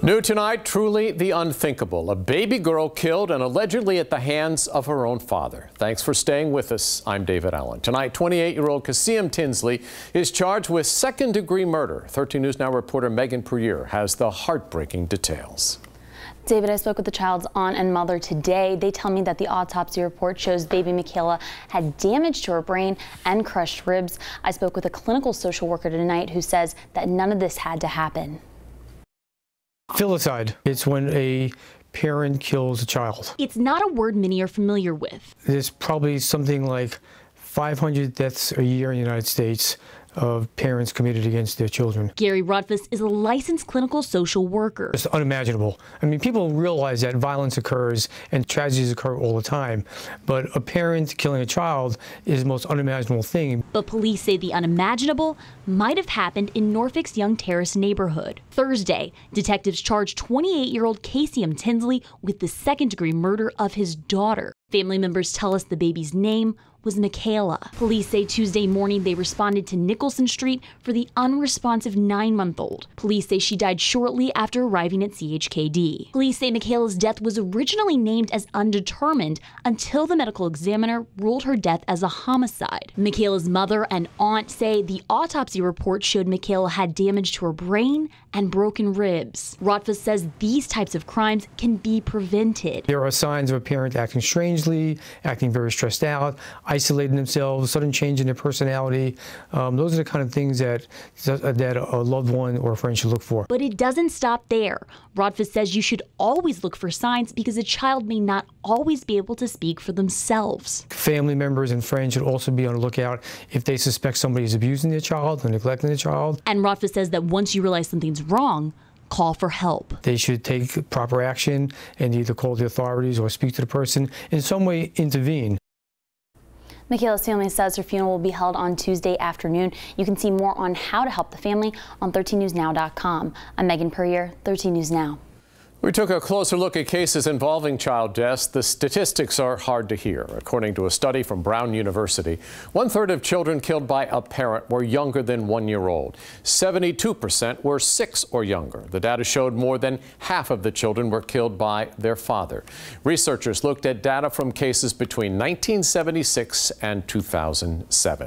New tonight, truly the unthinkable. A baby girl killed and allegedly at the hands of her own father. Thanks for staying with us. I'm David Allen. Tonight, 28-year-old Kasim Tinsley is charged with second-degree murder. 13 News Now reporter Megan Puryear has the heartbreaking details. David, I spoke with the child's aunt and mother today. They tell me that the autopsy report shows baby Michaela had damage to her brain and crushed ribs. I spoke with a clinical social worker tonight who says that none of this had to happen. Filicide. It's when a parent kills a child. It's not a word many are familiar with. There's probably something like 500 deaths a year in the United States of parents committed against their children. Gary Rudfuss is a licensed clinical social worker. It's unimaginable. I mean, people realize that violence occurs and tragedies occur all the time, but a parent killing a child is the most unimaginable thing. But police say the unimaginable might have happened in Norfolk's Young Terrace neighborhood. Thursday, detectives charged 28-year-old Kasim Tinsley with the second-degree murder of his daughter. Family members tell us the baby's name was Michaela. Police say Tuesday morning they responded to Nicholson Street for the unresponsive 9-month-old. Police say she died shortly after arriving at CHKD. Police say Michaela's death was originally named as undetermined until the medical examiner ruled her death as a homicide. Michaela's mother and aunt say the autopsy report showed Michaela had damage to her brain and broken ribs. Rudfuss says these types of crimes can be prevented. There are signs of a parent acting strangely, acting very stressed out, isolating themselves, sudden change in their personality. Those are the kind of things that a loved one or a friend should look for. But it doesn't stop there. Rudfuss says you should always look for signs because a child may not always be able to speak for themselves. Family members and friends should also be on the lookout if they suspect somebody is abusing their child or neglecting their child. And Rudfuss says that once you realize something's wrong, call for help. They should take proper action and either call the authorities or speak to the person, in some way intervene. Michaela's family says her funeral will be held on Tuesday afternoon. You can see more on how to help the family on 13newsnow.com. I'm Megan Puryear, 13 News Now. We took a closer look at cases involving child deaths. The statistics are hard to hear. According to a study from Brown University, 1/3 of children killed by a parent were younger than 1 year old. 72% were 6 or younger. The data showed more than half of the children were killed by their father. Researchers looked at data from cases between 1976 and 2007.